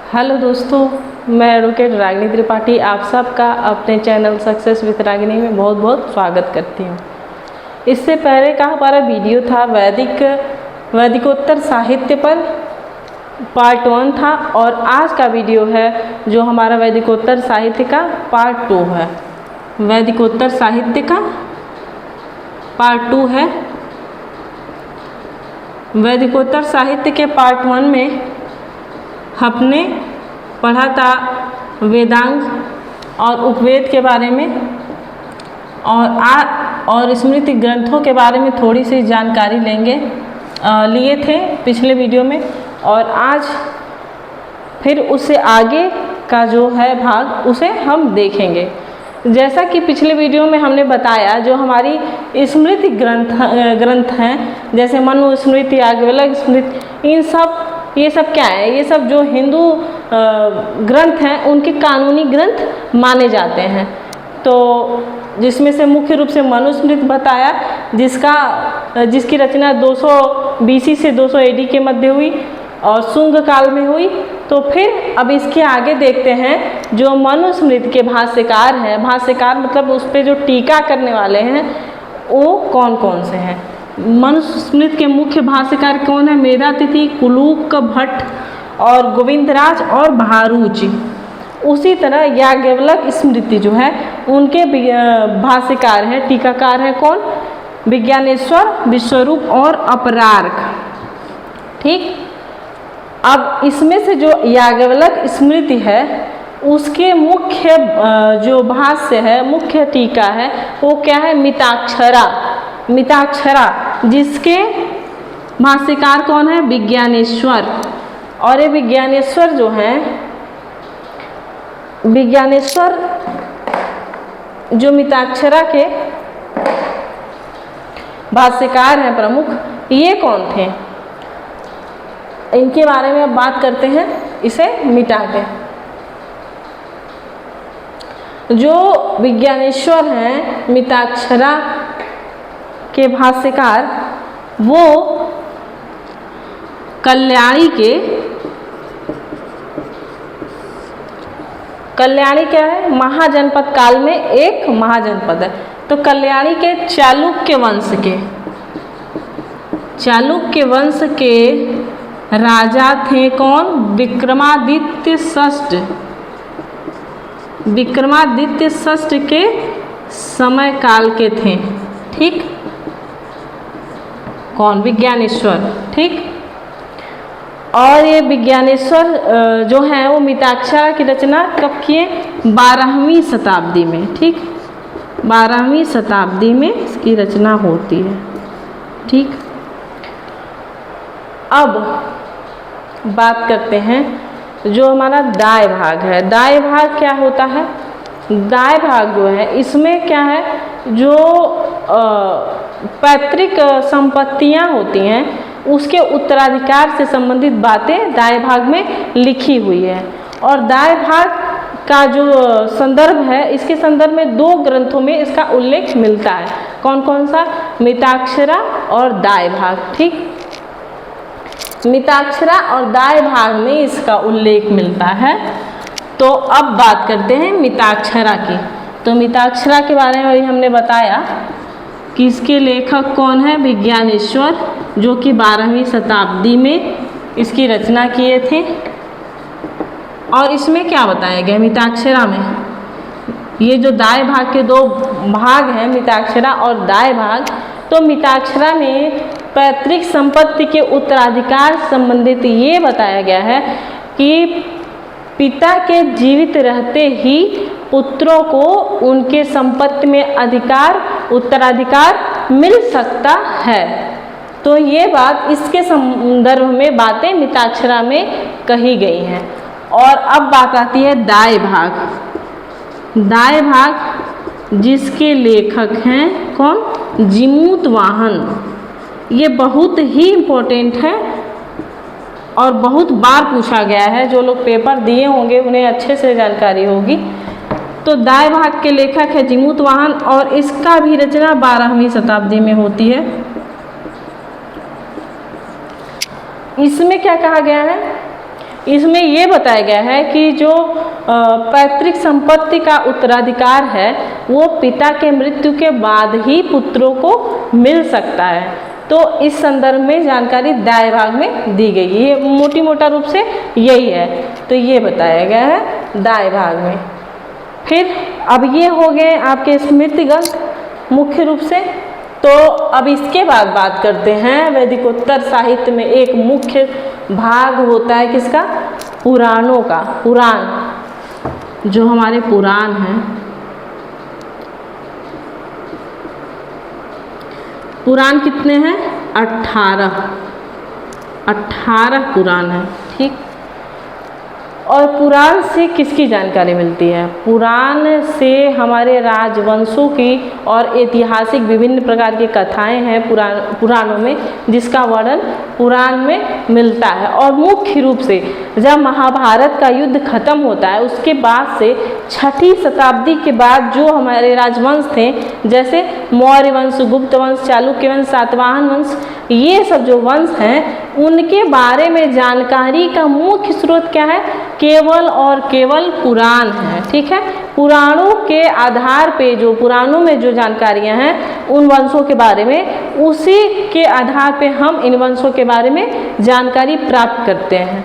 Hello दोस्तों, मैं advocate Ragini Tripathi आप सबका अपने चैनल सक्सेस विद रागिनी में बहुत बहुत स्वागत करती हूँ। इससे पहले का हमारा वीडियो था वैदिकोत्तर साहित्य पर पार्ट 1 था और आज का वीडियो है जो हमारा वैदिकोत्तर साहित्य का पार्ट 2 है। वैदिकोत्तर साहित्य का पार्ट 2 है। वैदिकोत्तर साहित्य के पार्ट 1 में हमने पढ़ा था वेदांग और उपवेद के बारे में और स्मृति ग्रंथों के बारे में थोड़ी सी जानकारी लिए थे पिछले वीडियो में, और आज फिर उससे आगे का जो है भाग उसे हम देखेंगे। जैसा कि पिछले वीडियो में हमने बताया, जो हमारी स्मृति ग्रंथ हैं जैसे मनुस्मृति, याज्ञवल्क्य स्मृति, ये सब क्या है? ये सब जो हिंदू ग्रंथ हैं उनके कानूनी ग्रंथ माने जाते हैं। तो जिसमें से मुख्य रूप से मनुस्मृति बताया, जिसकी रचना 200 BC से 200 AD के मध्य हुई और शुंग काल में हुई। तो फिर अब इसके आगे देखते हैं जो मनुस्मृति के भाष्यकार हैं, भाष्यकार मतलब उस पर जो टीका करने वाले हैं वो कौन कौन से हैं। मनुस्मृति के मुख्य भाष्यकार कौन है? मेधातिथि, कुलूक भट्ट और गोविंदराज और भारूच। उसी तरह याज्ञवल्क्य स्मृति जो है उनके भाष्यकार हैं, टीकाकार हैं कौन? विज्ञानेश्वर, विश्वरूप और अपरार्क। ठीक। अब इसमें से जो याज्ञवल्क्य स्मृति है उसके मुख्य जो भाष्य है, मुख्य टीका है, वो क्या है? मिताक्षरा, जिसके भाष्यकार कौन है? विज्ञानेश्वर। और ये विज्ञानेश्वर जो हैं, विज्ञानेश्वर जो मिताक्षरा के भाष्यकार हैं प्रमुख, ये कौन थे? इनके बारे में अब बात करते हैं, इसे मिटा के। जो विज्ञानेश्वर हैं, मिताक्षरा के भाष्यकार, वो कल्याणी क्या है? महाजनपद काल में एक महाजनपद है। तो कल्याणी के चालुक्य वंश के राजा थे कौन? विक्रमादित्य षष्ठ के समय काल के थे। ठीक। कौन? विज्ञानेश्वर। ठीक। और ये विज्ञानेश्वर जो हैं वो मिताक्षरा की रचना कब किए? 12वीं शताब्दी में। ठीक। 12वीं शताब्दी में इसकी रचना होती है। ठीक। अब बात करते हैं जो हमारा दाय भाग है। दाय भाग क्या होता है? दाय भाग जो है इसमें क्या है? जो पैतृक संपत्तियां होती हैं उसके उत्तराधिकार से संबंधित बातें दाय भाग में लिखी हुई है। और दाय भाग का जो संदर्भ है, इसके संदर्भ में 2 ग्रंथों में इसका उल्लेख मिलता है। कौन कौन सा? मिताक्षरा और दाय भाग। ठीक। मिताक्षरा और दाय भाग में इसका उल्लेख मिलता है। तो अब बात करते हैं मिताक्षरा की। तो मिताक्षरा के बारे में हमने बताया कि इसके लेखक कौन है? विज्ञानेश्वर, जो कि 12वीं शताब्दी में इसकी रचना किए थे। और इसमें क्या बताया गया मिताक्षरा में? ये जो दाय भाग के 2 भाग हैं, मिताक्षरा और दाय भाग, तो मिताक्षरा में पैतृक संपत्ति के उत्तराधिकार संबंधित ये बताया गया है कि पिता के जीवित रहते ही पुत्रों को उनके संपत्ति में उत्तराधिकार मिल सकता है। तो ये बात, इसके संदर्भ में बातें मिताक्षरा में कही गई हैं। और अब बात आती है दाय भाग। दाय भाग जिसके लेखक हैं कौन? जीमूत वाहन। ये बहुत ही इम्पोर्टेंट है और बहुत बार पूछा गया है। जो लोग पेपर दिए होंगे उन्हें अच्छे से जानकारी होगी। तो दाय भाग के लेखक है जीमूत वाहन और इसका भी रचना 12वीं शताब्दी में होती है। इसमें क्या कहा गया है? इसमें ये बताया गया है कि जो पैतृक संपत्ति का उत्तराधिकार है वो पिता के मृत्यु के बाद ही पुत्रों को मिल सकता है। तो इस संदर्भ में जानकारी दाएं भाग में दी गई है। ये मोटी मोटा रूप से यही है, तो ये बताया गया है दाएं भाग में। फिर अब ये हो गए आपके स्मृति ग्रंथ मुख्य रूप से। तो अब इसके बाद बात करते हैं वैदिकोत्तर साहित्य में एक मुख्य भाग होता है किसका, पुराणों का। पुराण, जो हमारे पुराण हैं, पुराण कितने हैं, 18 पुराण हैं, ठीक। और पुराण से किसकी जानकारी मिलती है, पुराण से हमारे राजवंशों की और ऐतिहासिक विभिन्न प्रकार की कथाएं हैं पुराणों में, जिसका वर्णन पुराण में मिलता है। और मुख्य रूप से जब महाभारत का युद्ध खत्म होता है उसके बाद से 6ठी शताब्दी के बाद जो हमारे राजवंश थे, जैसे मौर्य वंश, गुप्त वंश, चालुक्य वंश, सातवाहन वंश, ये सब जो वंश हैं उनके बारे में जानकारी का मुख्य स्रोत क्या है, केवल और केवल पुराण है, ठीक है। पुराणों के आधार पे, जो पुराणों में जो जानकारियां हैं उन वंशों के बारे में, उसी के आधार पे हम इन वंशों के बारे में जानकारी प्राप्त करते हैं,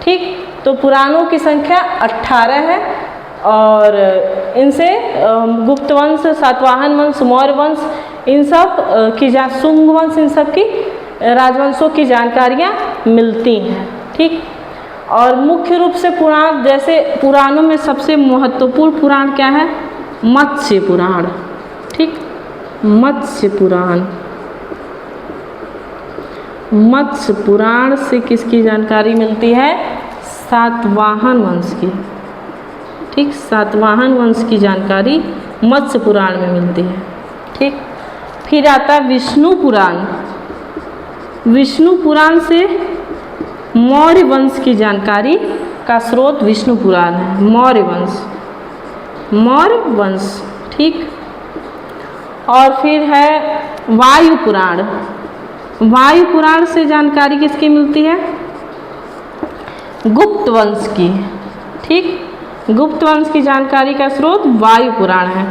ठीक। तो पुराणों की संख्या 18 है और इनसे गुप्त वंश, सातवाहन वंश, मौर्य वंश, इन सब की शुंग वंश, इन सब की राजवंशों की जानकारियाँ मिलती हैं, ठीक। और मुख्य रूप से पुराण, जैसे पुराणों में सबसे महत्वपूर्ण पुराण क्या है, मत्स्य पुराण, ठीक। मत्स्य पुराण, मत्स्य पुराण से किसकी जानकारी मिलती है, सातवाहन वंश की, ठीक। सातवाहन वंश की जानकारी मत्स्य पुराण में मिलती है, ठीक। फिर आता है विष्णु पुराण। विष्णु पुराण से मौर्य वंश की जानकारी का स्रोत विष्णु पुराण है, मौर्य वंश, मौर्य वंश, ठीक। और फिर है वायु पुराण। वायु पुराण से जानकारी किसकी मिलती है, गुप्त वंश की, ठीक। गुप्त वंश की जानकारी का स्रोत वायु पुराण है।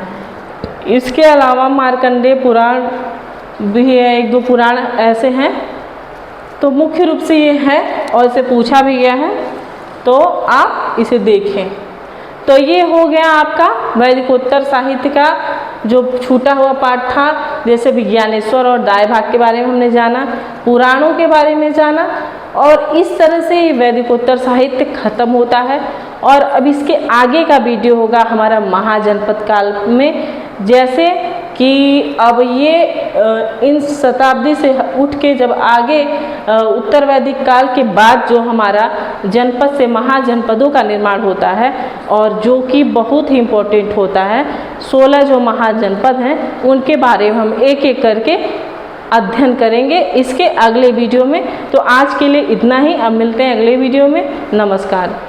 इसके अलावा मार्कंडेय पुराण भी है, 1-2 पुराण ऐसे हैं। तो मुख्य रूप से ये है और इसे पूछा भी गया है, तो आप इसे देखें। तो ये हो गया आपका वैदिकोत्तर साहित्य का जो छूटा हुआ पाठ था। जैसे विज्ञानेश्वर और दाएं भाग के बारे में हमने जाना, पुराणों के बारे में जाना, और इस तरह से ये वैदिकोत्तर साहित्य खत्म होता है। और अब इसके आगे का वीडियो होगा हमारा महाजनपद काल में, जैसे कि अब ये इन शताब्दी से उठ के जब आगे उत्तर वैदिक काल के बाद जो हमारा जनपद से महाजनपदों का निर्माण होता है, और जो कि बहुत ही इम्पोर्टेंट होता है, 16 जो महाजनपद हैं उनके बारे में हम एक एक करके अध्ययन करेंगे इसके अगले वीडियो में। तो आज के लिए इतना ही, अब मिलते हैं अगले वीडियो में। नमस्कार।